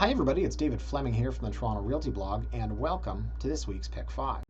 Hi everybody, it's David Fleming here from the Toronto Realty blog, and welcome to this week's Pick 5.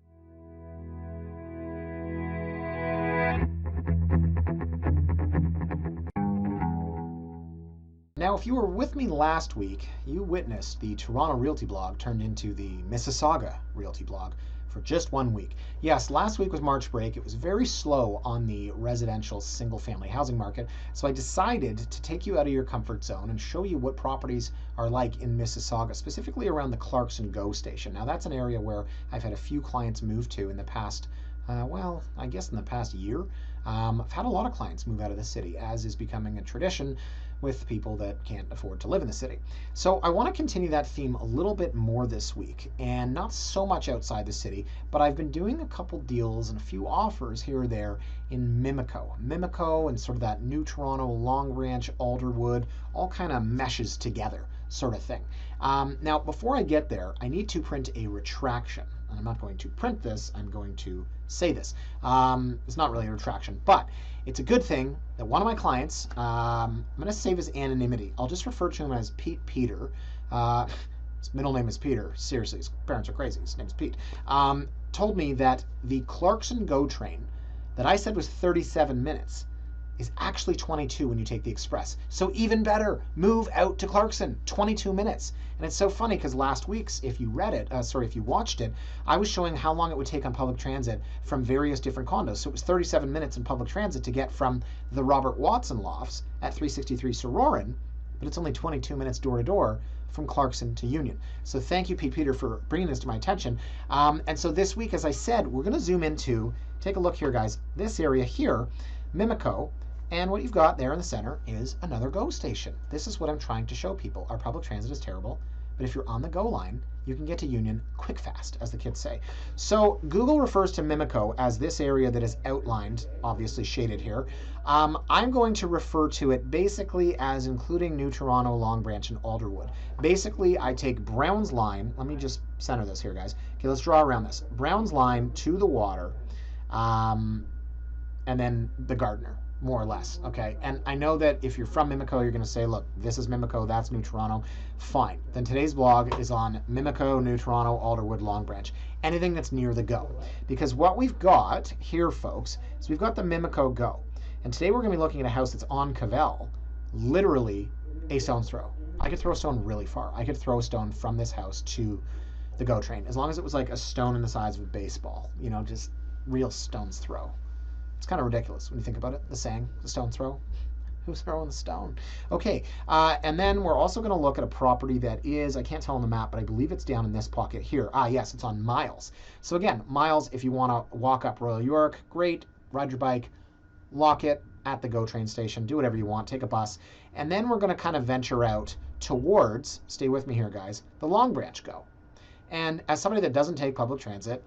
Now, if you were with me last week, you witnessed the Toronto Realty blog turned into the Mississauga Realty blog for just 1 week. Yes, last week was March break. It was very slow on the residential single-family housing market, so I decided to take you out of your comfort zone and show you what properties are like in Mississauga, specifically around the Clarkson GO station. Now, that's an area where I've had a few clients move to in the past, I guess in the past year. I've had a lot of clients move out of the city, as is becoming a tradition with people that can't afford to live in the city. So I want to continue that theme a little bit more this week, and not so much outside the city, but I've been doing a couple deals and a few offers here or there in Mimico. Mimico and sort of that New Toronto, Long Branch, Alderwood, all kind of meshes together sort of thing. Now, before I get there, I need to print a retraction. And I'm not going to print this, I'm going to say this. It's not really a retraction, but it's a good thing that one of my clients, I'm going to save his anonymity. I'll just refer to him as Pete Peter. His middle name is Peter. Seriously, his parents are crazy. His name's Pete. Told me that the Clarkson GO train that I said was 37 minutes is actually 22 when you take the express. So even better, move out to Clarkson, 22 minutes. And it's so funny because last week's, if you watched it, I was showing how long it would take on public transit from various different condos. So it was 37 minutes in public transit to get from the Robert Watson lofts at 363 Sororan, but it's only 22 minutes door to door from Clarkson to Union. So thank you, Pete Peter, for bringing this to my attention. And so this week, as I said, we're going to zoom into, take a look here, guys, this area here, Mimico. And what you've got there in the center is another GO station. This is what I'm trying to show people. Our public transit is terrible, but if you're on the GO line, you can get to Union quick fast, as the kids say. So Google refers to Mimico as this area that is outlined, obviously shaded here. I'm going to refer to it basically as including New Toronto, Long Branch, and Alderwood. Basically, I take Brown's line. Let me just center this here, guys. Okay, let's draw around this. Brown's line to the water, and then the Gardner, more or less, okay? And I know that if you're from Mimico, you're going to say, look, this is Mimico, that's New Toronto. Fine. Then today's blog is on Mimico, New Toronto, Alderwood, Long Branch, anything that's near the GO. Because what we've got here, folks, is we've got the Mimico GO. And today we're going to be looking at a house that's on Cavell, literally a stone's throw. I could throw a stone really far. I could throw a stone from this house to the GO train, as long as it was like a stone in the size of a baseball, you know, just real stone's throw. It's kind of ridiculous when you think about it, the saying, the stone's throw. Who's throwing the stone? Okay, and then we're also going to look at a property that is, I can't tell on the map, but I believe it's down in this pocket here. Yes, it's on Miles. So again, Miles, if you want to walk up Royal York, great, ride your bike, lock it at the GO train station, do whatever you want, take a bus. And then we're going to kind of venture out towards, stay with me here, guys, the Long Branch GO. And as somebody that doesn't take public transit,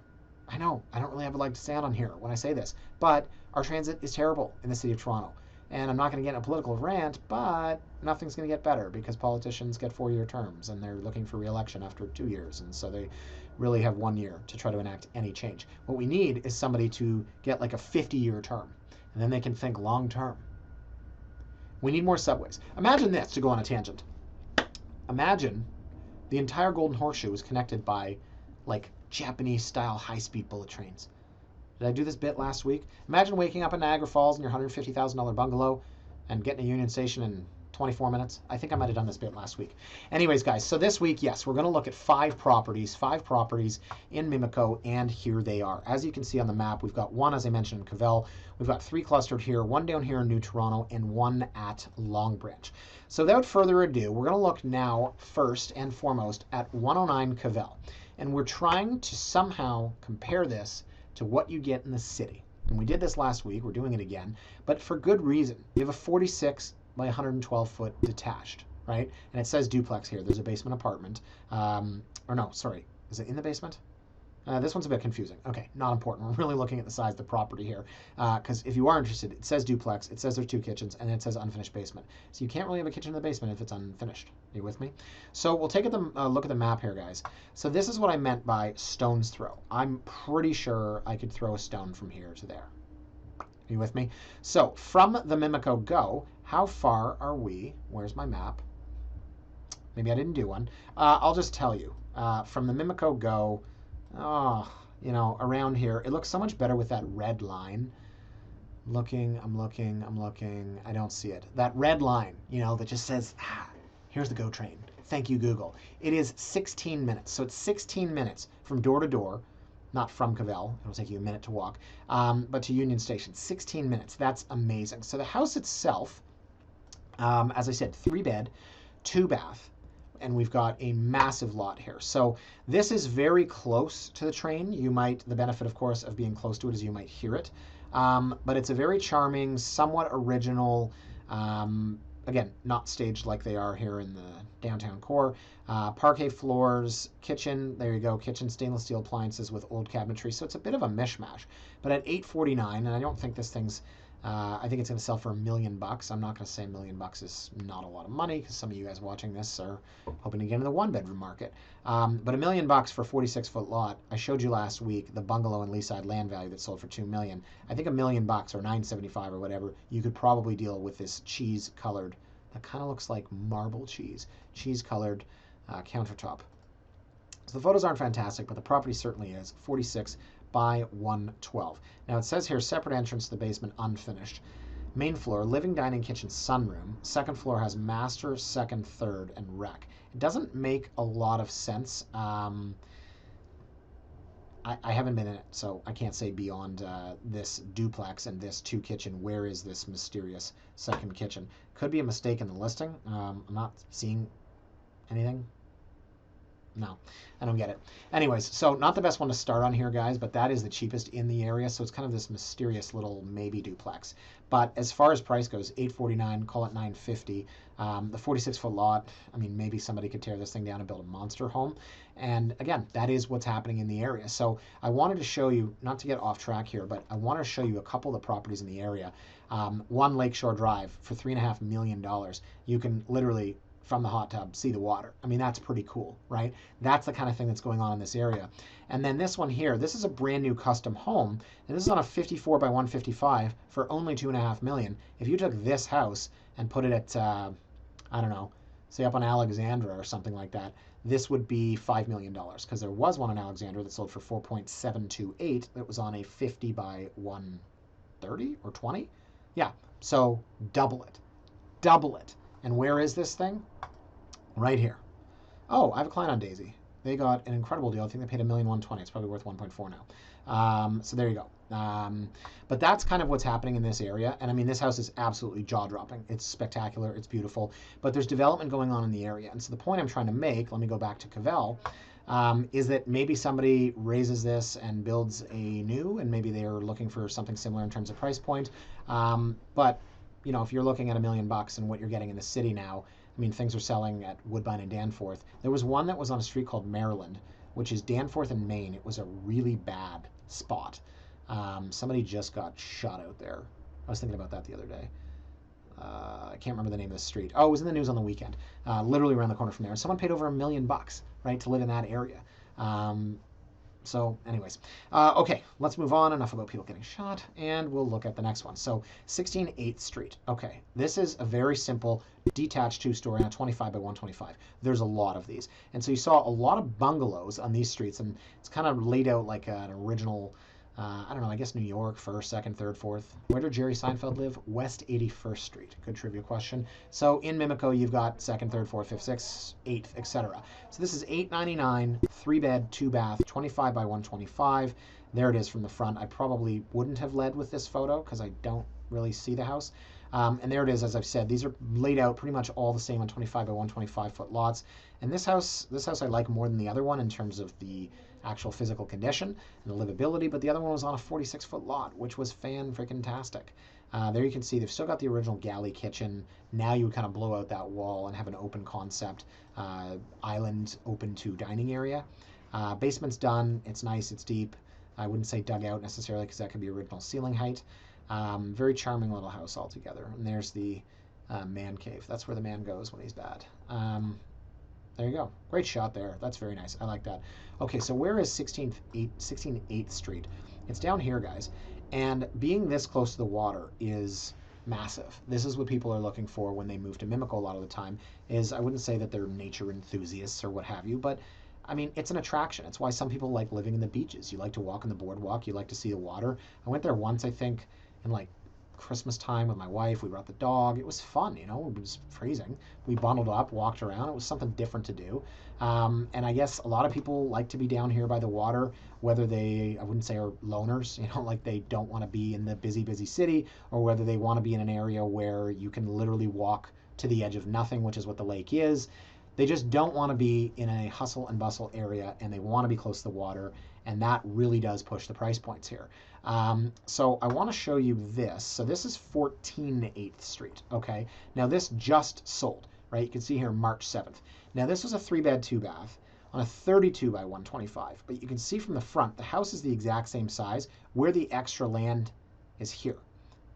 I know, I don't really have a leg to stand on here when I say this, but our transit is terrible in the city of Toronto. And I'm not going to get in a political rant, but nothing's going to get better because politicians get 4-year terms and they're looking for re-election after 2 years. And so they really have 1 year to try to enact any change. What we need is somebody to get like a 50-year term, and then they can think long term. We need more subways. Imagine this, to go on a tangent. Imagine the entire Golden Horseshoe is connected by like Japanese-style high-speed bullet trains. Did I do this bit last week? Imagine waking up in Niagara Falls in your $150,000 bungalow and getting to Union Station in 24 minutes. I think I might have done this bit last week. Anyways, guys, so this week, yes, we're going to look at 5 properties in Mimico, and here they are. As you can see on the map, we've got one, as I mentioned, in Cavell. We've got 3 clustered here, 1 down here in New Toronto, and 1 at Long Branch. So without further ado, we're going to look now first and foremost at 109 Cavell. And we're trying to somehow compare this to what you get in the city. And we did this last week, we're doing it again, but for good reason. We have a 46 by 112 foot detached, right? And it says duplex here. There's a basement apartment. Or no, sorry, is it in the basement? This one's a bit confusing. Okay, not important. We're really looking at the size of the property here. Because if you are interested, it says duplex, it says there's 2 kitchens, and it says unfinished basement. So you can't really have a kitchen in the basement if it's unfinished. Are you with me? So we'll take a look at the map here, guys. So this is what I meant by stone's throw. I'm pretty sure I could throw a stone from here to there. Are you with me? So from the Mimico GO, how far are we? Where's my map? Maybe I didn't do one. I'll just tell you, from the Mimico Go, oh, you know, around here, it looks so much better with that red line. I'm looking. I don't see it. That red line, you know, that just says, here's the GO train. Thank you, Google. It is 16 minutes. So it's 16 minutes from door to door, not from Cavell. It'll take you a minute to walk, but to Union Station. 16 minutes. That's amazing. So the house itself, as I said, 3-bed, 2-bath. And we've got a massive lot here. So this is very close to the train. You might, the benefit, of course, of being close to it is you might hear it. But it's a very charming, somewhat original, again, not staged like they are here in the downtown core. Parquet floors, kitchen, there you go, kitchen stainless steel appliances with old cabinetry. So it's a bit of a mishmash. But at $849, and I don't think this thing's, I think it's going to sell for $1 million. I'm not going to say $1 million is not a lot of money because some of you guys watching this are hoping to get into the 1-bedroom market. But $1 million for a 46-foot lot. I showed you last week the bungalow and leaside land value that sold for $2 million. I think $1 million or $975 or whatever, you could probably deal with this cheese-colored. That kind of looks like marble cheese-colored countertop. So the photos aren't fantastic, but the property certainly is. 46 by 112. Now it says here, separate entrance to the basement, unfinished. Main floor, living, dining, kitchen, sunroom. Second floor has master, second, third, and rec. It doesn't make a lot of sense. I haven't been in it, so I can't say beyond this duplex and this 2-kitchen, where is this mysterious second kitchen? Could be a mistake in the listing. I'm not seeing anything. No, I don't get it. Anyways, so not the best one to start on here, guys, but that is the cheapest in the area. So it's kind of this mysterious little maybe duplex. But as far as price goes, $849, call it $950. The 46-foot lot, I mean, maybe somebody could tear this thing down and build a monster home. And again, that is what's happening in the area. So I wanted to show you, not to get off track here, but I want to show you a couple of the properties in the area. One Lakeshore Drive for $3.5 million. You can literally, from the hot tub, see the water. I mean, that's pretty cool, right? That's the kind of thing that's going on in this area. And then this one here, this is a brand new custom home, and this is on a 54 by 155 for only $2.5 million. If you took this house and put it at, I don't know, say up on Alexandra or something like that, this would be $5 million, because there was one in Alexandra that sold for 4.728 that was on a 50 by 130 or 20. Yeah, so double it. Double it. And where is this thing? Right here. Oh, I have a client on Daisy. They got an incredible deal. I think they paid $1,120,000. It's probably worth 1.4 now. So there you go. But that's kind of what's happening in this area. And I mean, this house is absolutely jaw-dropping. It's spectacular. It's beautiful. But there's development going on in the area. And so the point I'm trying to make, let me go back to Cavell, is that maybe somebody raises this and builds a new, and maybe they're looking for something similar in terms of price point. But you know, if you're looking at $1 million and what you're getting in the city now, I mean, things are selling at Woodbine and Danforth. There was one that was on a street called Maryland, which is Danforth and Maine. It was a really bad spot. Somebody just got shot out there. I was thinking about that the other day. I can't remember the name of the street. Oh, it was in the news on the weekend. Literally around the corner from there. And someone paid over $1 million, right, to live in that area. So anyways, okay, let's move on. Enough about people getting shot, and we'll look at the next one. So 16 8th Street. Okay, this is a very simple detached 2-story on a 25 by 125. There's a lot of these. And so you saw a lot of bungalows on these streets, and it's kind of laid out like an original, I don't know, I guess New York, 1st, 2nd, 3rd, 4th. Where did Jerry Seinfeld live? West 81st Street. Good trivia question. So in Mimico, you've got 2nd, 3rd, 4th, 5th, 6th, 8th, etc. So this is $899, 3-bed, 2-bath, 25 by 125. There it is from the front. I probably wouldn't have led with this photo because I don't really see the house. And there it is, as I've said. These are laid out pretty much all the same on 25 by 125 foot lots. And this house I like more than the other one in terms of the actual physical condition and the livability, but the other one was on a 46-foot lot, which was fan-freaking-tastic. There you can see they've still got the original galley kitchen. Now you kind of blow out that wall and have an open concept island open to dining area. Basement's done. It's nice. It's deep. I wouldn't say dug out necessarily because that could be original ceiling height. Very charming little house altogether. And there's the man cave. That's where the man goes when he's bad. There you go. Great shot there. That's very nice. I like that. Okay, so where is 16 8th Street? It's down here, guys. And being this close to the water is massive. This is what people are looking for when they move to Mimico a lot of the time. Is I wouldn't say that they're nature enthusiasts or what have you, but I mean, it's an attraction. It's why some people like living in the beaches. You like to walk on the boardwalk. You like to see the water. I went there once, I think, in like Christmas time with my wife. We brought the dog. It was fun, you know. It was freezing. We bundled up, walked around. It was something different to do. And I guess a lot of people like to be down here by the water, whether they, I wouldn't say are loners, you know, like they don't want to be in the busy city, or whether they want to be in an area where you can literally walk to the edge of nothing, which is what the lake is. They just don't want to be in a hustle and bustle area, and they want to be close to the water, and that really does push the price points here. So I want to show you this. So this is 14 8th Street, okay? Now this just sold, right? You can see here March 7th. Now this was a 3-bed, 2-bath on a 32 by 125, but you can see from the front, the house is the exact same size, where the extra land is here,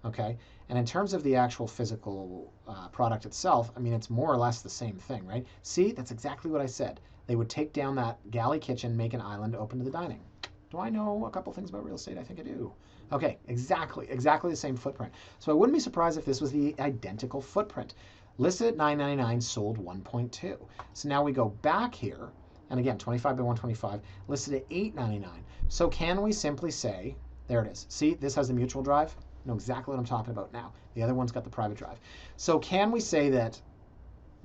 okay? And in terms of the actual physical product itself, I mean, it's more or less the same thing, right? See, that's exactly what I said. They would take down that galley kitchen, make an island open to the dining. Do I know a couple things about real estate? I think I do. Okay, exactly the same footprint. So I wouldn't be surprised if this was the identical footprint. Listed at $999, sold 1.2. So now we go back here, and again, 25 by 125, listed at $899. So can we simply say, there it is. See, this has the mutual drive. Know exactly what I'm talking about now. The other one's got the private drive. So can we say that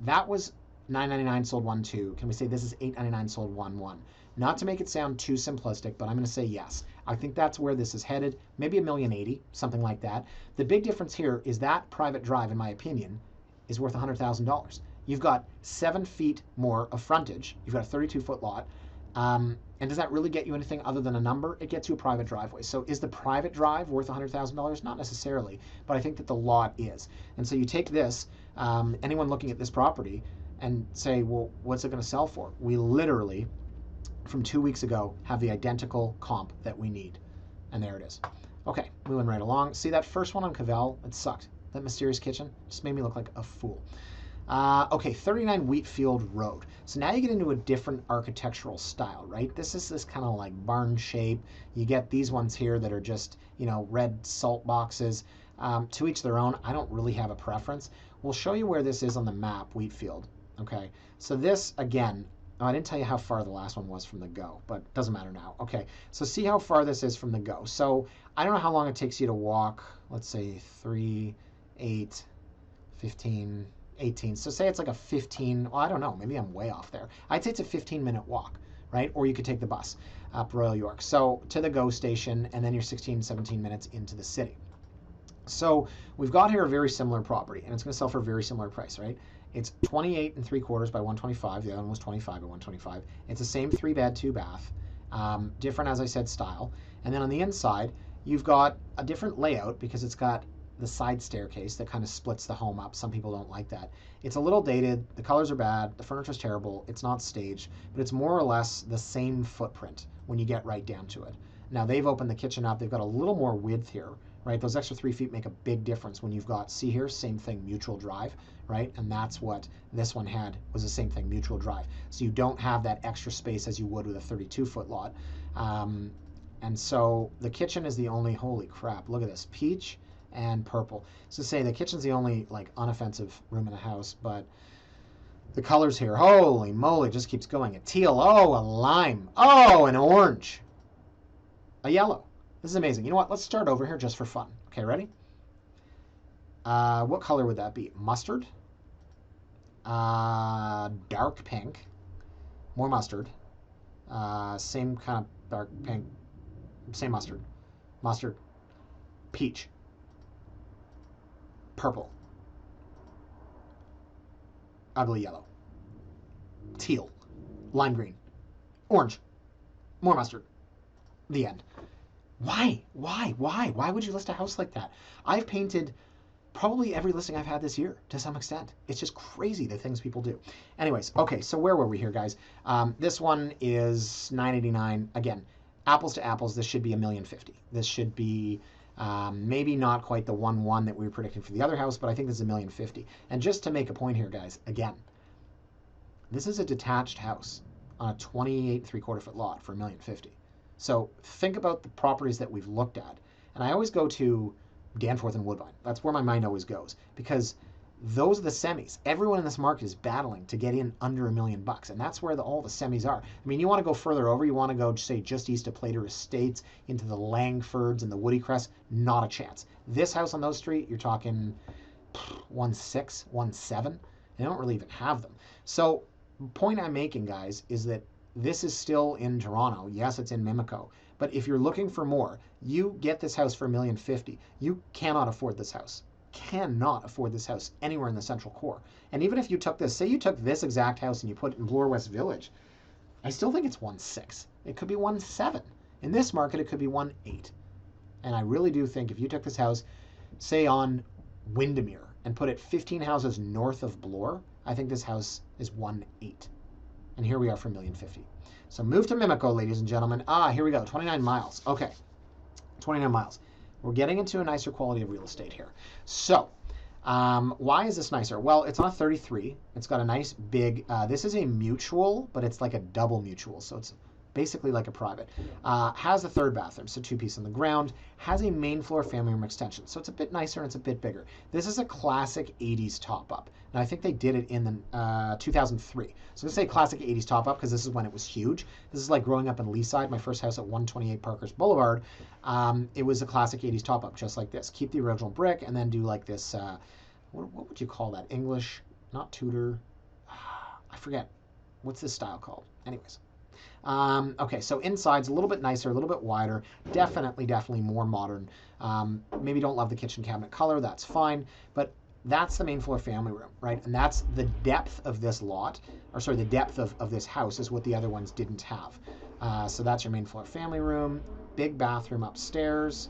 that was $999 sold 1.2? Can we say this is $899 sold 1.1? Not to make it sound too simplistic, but I'm going to say yes. I think that's where this is headed. Maybe $1,080,000, something like that. The big difference here is that private drive, in my opinion, is worth $100,000. You've got 7 feet more of frontage. You've got a 32-foot lot. And does that really get you anything other than a number? It gets you a private driveway. So is the private drive worth $100,000? Not necessarily, but I think that the lot is. And so you take this, anyone looking at this property, and say, well, what's it going to sell for? We literally, from 2 weeks ago, have the identical comp that we need. And there it is. Okay, moving right along. See that first one on Cavell? It sucked. That mysterious kitchen just made me look like a fool. Okay, 39 Wheatfield Rd. So now you get into a different architectural style, right? This is this kind of like barn shape. You get these ones here that are just, you know, red salt boxes. To each their own. I don't really have a preference. We'll show you where this is on the map, Wheatfield. Okay, so this, again, I didn't tell you how far the last one was from the go, but it doesn't matter now. Okay, so see how far this is from the go. So I don't know how long it takes you to walk, let's say 3, 8, 15, 18. So say it's like a 15, well, I don't know, maybe I'm way off there. I'd say it's a 15-minute walk, right? Or you could take the bus up Royal York. So to the GO station, and then you're 16, 17 minutes into the city. So we've got here a very similar property, and it's going to sell for a very similar price, right? It's 28 3/4 by 125. The other one was 25 by 125. It's the same 3-bed, 2-bath. Different, as I said, style. And then on the inside, you've got a different layout because it's got the side staircase that kind of splits the home up. Some people don't like that. It's a little dated. The colors are bad. The furniture's terrible. It's not staged, but it's more or less the same footprint when you get right down to it. Now they've opened the kitchen up. They've got a little more width here, right? Those extra 3 feet make a big difference when you've got, see here, same thing, mutual drive, right? And that's what this one had, was the same thing, mutual drive. So you don't have that extra space as you would with a 32-foot lot. And so the kitchen is the only, holy crap, look at this, peach and purple. So say the kitchen's the only like unoffensive room in the house, but the colors here, holy moly, just keeps going. A teal, oh, a lime, oh, an orange, a yellow. This is amazing. You know what? Let's start over here just for fun. Okay, ready? What color would that be? Mustard, dark pink, more mustard, same kind of dark pink, same mustard, peach, purple, ugly yellow, teal, lime green, orange, more mustard. The end. Why? Why would you list a house like that? I've painted probably every listing I've had this year to some extent. It's just crazy the things people do. Anyways, okay, so where were we here, guys? This one is $989. Again, apples to apples, this should be $1,050,000. This should be maybe not quite the 1.1 that we were predicting for the other house, but I think this is $1,050,000. And just to make a point here, guys, again, this is a detached house on a 28 3/4-foot lot for $1,050,000. So think about the properties that we've looked at. And I always go to Danforth and Woodbine. That's where my mind always goes, because those are the semis. Everyone in this market is battling to get in under $1 million, and that's where all the semis are. I mean, you want to go further over, you want to go, say, just east of Plater Estates into the Langfords and the Woody Crest, not a chance. This house on those street, you're talking 1.6, 1.7. They don't really even have them. So the point I'm making, guys, is that this is still in Toronto. Yes, it's in Mimico. But if you're looking for more, you get this house for $1.50 million. You cannot afford this house. Cannot afford this house anywhere in the central core. And even if you took this, say you took this exact house and you put it in Bloor West Village, I still think it's 1.6. It could be 1.7. In this market, it could be 1.8. And I really do think if you took this house, say on Windermere, and put it 15 houses north of Bloor, I think this house is 1.8. And here we are for $1.50 million. So move to Mimico, ladies and gentlemen. Here we go, 29 miles. Okay, 29 miles. We're getting into a nicer quality of real estate here. So why is this nicer? Well, it's on a 33. It's got a nice big, this is a mutual, but it's like a double mutual. So it's basically like a private. Has a third bathroom, so 2-piece on the ground. Has a main floor family room extension. So it's a bit nicer and it's a bit bigger. This is a classic 80s top-up. And I think they did it in the 2003. So I'm going to say classic 80s top-up because this is when it was huge. This is like growing up in Leaside, my first house at 128 Parkers Boulevard. It was a classic 80s top-up, just like this. Keep the original brick and then do like this, what would you call that? English, not Tudor. I forget. What's this style called? Anyways. Okay, so inside's a little bit nicer, a little bit wider, definitely more modern. Maybe don't love the kitchen cabinet color, that's fine, but that's the main floor family room, right? And that's the depth of this lot, or sorry, the depth of this house is what the other ones didn't have. So that's your main floor family room, big bathroom upstairs.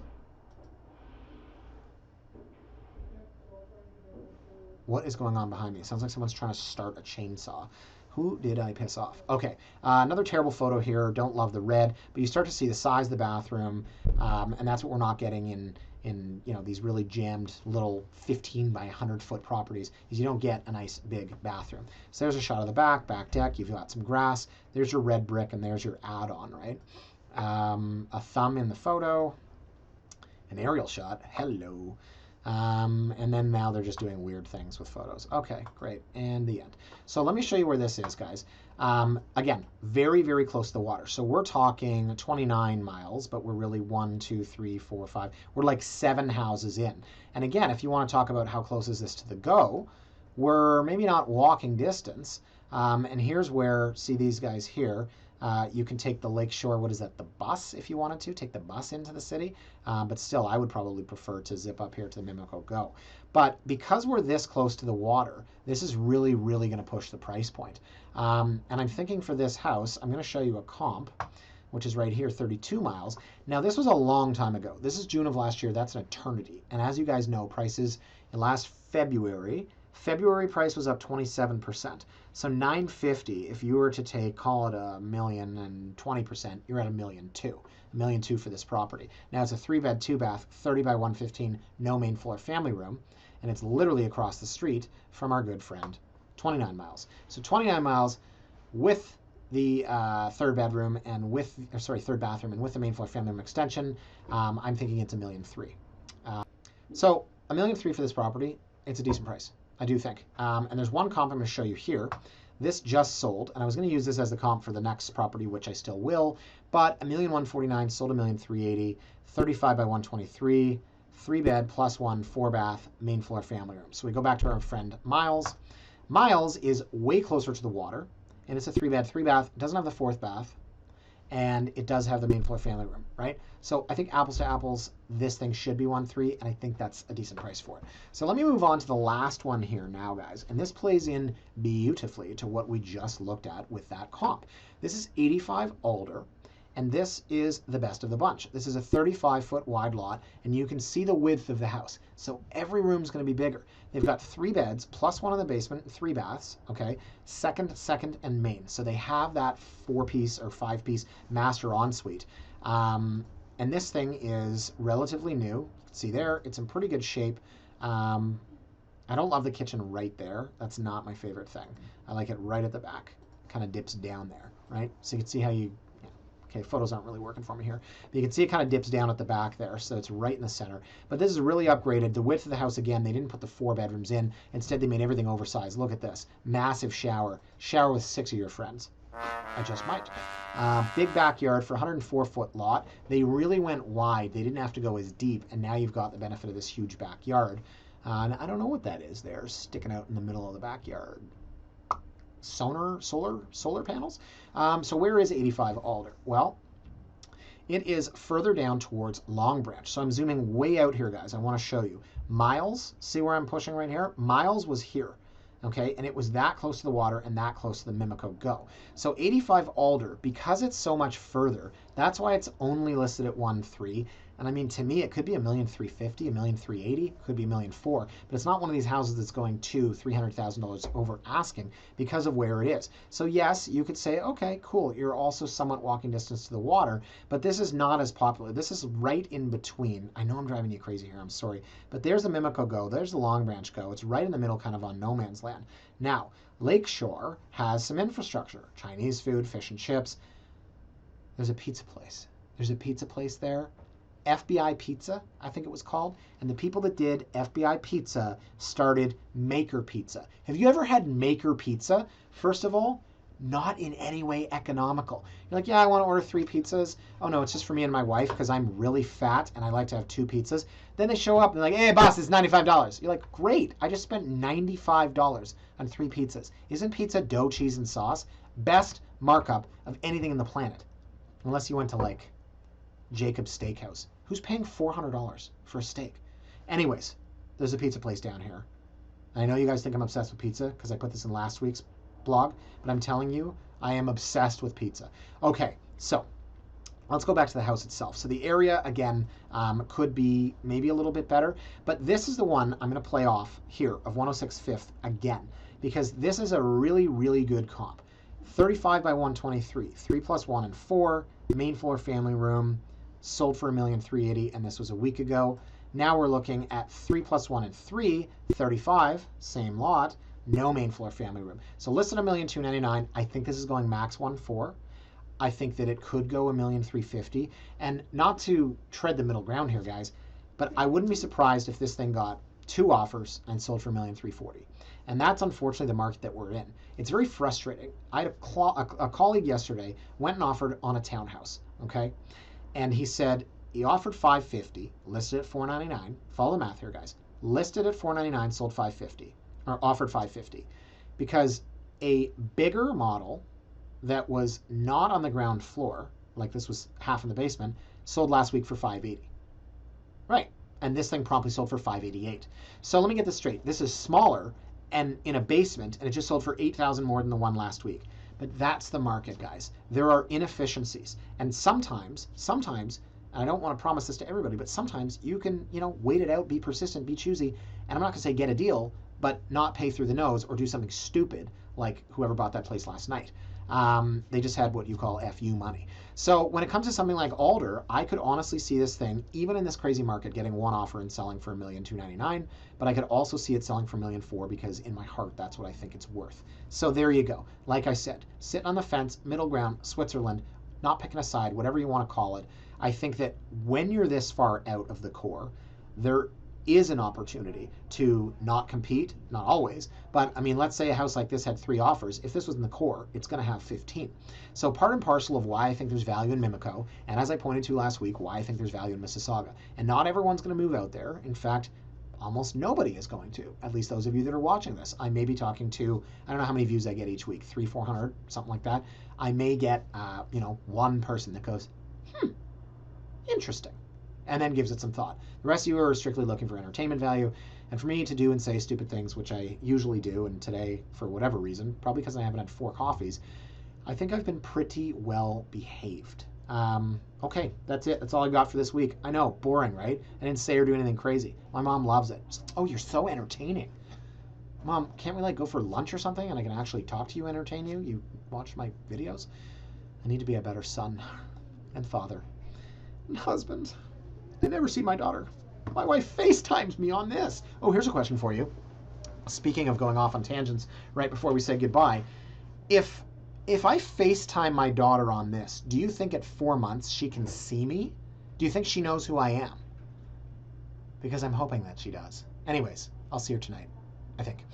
What is going on behind me? It sounds like someone's trying to start a chainsaw. Who did I piss off? Okay, another terrible photo here. Don't love the red, but you start to see the size of the bathroom, and that's what we're not getting in these really jammed little 15 by 100 foot properties. Is you don't get a nice big bathroom. So there's a shot of the back deck. You've got some grass. There's your red brick, and there's your add-on, right? A thumb in the photo, an aerial shot. Hello. And then now they're just doing weird things with photos. Okay, great. And the end. So let me show you where this is, guys. Again, very close to the water. So we're talking 29 miles, but we're really 1, 2, 3, 4, 5. We're like 7 houses in. And again, if you want to talk about how close is this to the go, we're maybe not walking distance. And here's where, see these guys here, you can take the Lakeshore, what is that, the bus, if you wanted to, take the bus into the city. But still, I would probably prefer to zip up here to the Mimico Go. But because we're this close to the water, this is really going to push the price point. And I'm thinking for this house, I'm going to show you a comp, which is right here, 32 miles. Now, this was a long time ago. This is June of last year. That's an eternity. And as you guys know, prices in last February price was up 27%. So $950, if you were to take, call it $1 million and 20%, you're at $1.2 million. $1.2 million for this property. Now it's a 3-bed, 2-bath, 30 by 115, no main floor family room, and it's literally across the street from our good friend, 29 miles. So 29 miles with the third bathroom and with the main floor family room extension. I'm thinking it's $1.3 million. So $1.3 million for this property, it's a decent price. I do think. And there's one comp I'm going to show you here. This just sold, and I was going to use this as the comp for the next property, which I still will, but $1,149,000 sold $1,380,000, 35 by 123, 3-bed plus 1, 4-bath, main floor family room. So we go back to our friend Miles. Miles is way closer to the water, and it's a 3-bed, 3-bath, doesn't have the 4th bath, and it does have the main floor family room, right? So I think apples to apples, this thing should be 1.3, and I think that's a decent price for it. So let me move on to the last one here now, guys, and this plays in beautifully to what we just looked at with that comp. This is 85 Alder, and this is the best of the bunch. This is a 35-foot wide lot, and you can see the width of the house. So every room's going to be bigger. They've got 3 beds, plus 1 in the basement, 3 baths, okay? Second, and main. So they have that 4-piece or 5-piece master ensuite. And this thing is relatively new. You can see there, it's in pretty good shape. I don't love the kitchen right there. That's not my favorite thing. I like it right at the back. Kind of dips down there, right? So you can see how you Okay, photos aren't really working for me here. But you can see it kind of dips down at the back there, so it's right in the center. But this is really upgraded. The width of the house, again, they didn't put the 4 bedrooms in. Instead, they made everything oversized. Look at this. Massive shower. Shower with 6 of your friends. I just might. Big backyard for a 104-foot lot. They really went wide. They didn't have to go as deep, and now you've got the benefit of this huge backyard. And I don't know what that is there, sticking out in the middle of the backyard. Solar panels? So where is 85 Alder? Well, it is further down towards Long Branch. So I'm zooming way out here, guys. I want to show you. Miles, see where I'm pushing right here? Miles was here. Okay, and it was that close to the water and that close to the Mimico Go. So 85 Alder, because it's so much further, that's why it's only listed at 1.3. And I mean, to me, it could be $1,350,000, $1,380,000, could be $1,400,000, but it's not one of these houses that's going $200,000-$300,000 over asking because of where it is. So yes, you could say, okay, cool, you're also somewhat walking distance to the water, but this is not as popular. This is right in between. I know I'm driving you crazy here, I'm sorry, but there's the Mimico Go, there's the Long Branch Go. It's right in the middle, kind of on no man's land. Now, Lakeshore has some infrastructure, Chinese food, fish and chips. There's a pizza place. There's a pizza place there. FBI Pizza, I think it was called. And the people that did FBI Pizza started Maker Pizza. Have you ever had Maker Pizza? First of all, not in any way economical. You're like, yeah, I want to order 3 pizzas. Oh no, it's just for me and my wife because I'm really fat and I like to have 2 pizzas. Then they show up and they're like, hey boss, it's $95. You're like, great, I just spent $95 on 3 pizzas. Isn't pizza dough, cheese, and sauce? Best markup of anything in the planet. Unless you went to like Jacob's Steakhouse. Who's paying $400 for a steak? Anyways, there's a pizza place down here. I know you guys think I'm obsessed with pizza because I put this in last week's blog, but I'm telling you, I am obsessed with pizza. Okay, so let's go back to the house itself. So the area, again, could be maybe a little bit better, but this is the one I'm going to play off here of 106 Fifth again, because this is a really, really good comp. 35 by 123, 3 plus 1 and 4, main floor family room, sold for $1,380,000, and this was a week ago. Now we're looking at 3 plus 1 and 3, 35, same lot, no main floor family room. So listed $1,299,000. I think this is going max 1.4. I think that it could go $1,350,000. And not to tread the middle ground here, guys, but I wouldn't be surprised if this thing got 2 offers and sold for $1,340,000. And that's unfortunately the market that we're in. It's very frustrating. I had a colleague yesterday went and offered on a townhouse, okay? And he said he offered $550,000, listed at $499,000. Follow the math here, guys. Listed at $499,000, sold $550,000, or offered $550,000, because a bigger model that was not on the ground floor, like this was half in the basement, sold last week for $580,000. Right, and this thing promptly sold for $588,000. So let me get this straight. This is smaller and in a basement, and it just sold for $8,000 more than the one last week. But that's the market, guys. There are inefficiencies. And sometimes, and I don't want to promise this to everybody, but sometimes you can, wait it out, be persistent, be choosy. And I'm not going to say get a deal, but not pay through the nose or do something stupid like whoever bought that place last night. They just had what you call FU money. So when it comes to something like Alder, I could honestly see this thing, even in this crazy market, getting 1 offer and selling for $1,299,000, but I could also see it selling for $1,400,000 because in my heart, that's what I think it's worth. So there you go. Like I said, sitting on the fence, middle ground, Switzerland, not picking a side, whatever you want to call it. I think that when you're this far out of the core, there is an opportunity to not compete, not always, but I mean, let's say a house like this had 3 offers. If this was in the core, it's going to have 15. So part and parcel of why I think there's value in Mimico, and as I pointed to last week, why I think there's value in Mississauga. And not everyone's going to move out there. In fact, almost nobody is going to, at least those of you that are watching this. I may be talking to, I don't know how many views I get each week, 300, 400, something like that. I may get, one person that goes, interesting, and then gives it some thought. The rest of you are strictly looking for entertainment value, and for me to do and say stupid things, which I usually do, and today, for whatever reason, probably because I haven't had 4 coffees, I think I've been pretty well behaved. Okay, that's it. That's all I got for this week. I know, boring, right? I didn't say or do anything crazy. My mom loves it. Oh, you're so entertaining. Mom, can't we go for lunch or something and I can actually talk to you, entertain you? You watch my videos? I need to be a better son and father and husband. I never see my daughter. My wife FaceTimes me on this. Oh, here's a question for you. Speaking of going off on tangents right before we say goodbye, if if I FaceTime my daughter on this, do you think at 4 months she can see me? Do you think she knows who I am? Because I'm hoping that she does. Anyways, I'll see her tonight, I think.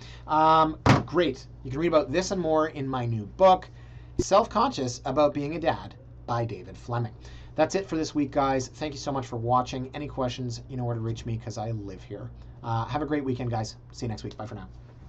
Great. You can read about this and more in my new book, Self-Conscious About Being a Dad by David Fleming. That's it for this week, guys. Thank you so much for watching. Any questions, you know where to reach me because I live here. Have a great weekend, guys. See you next week. Bye for now.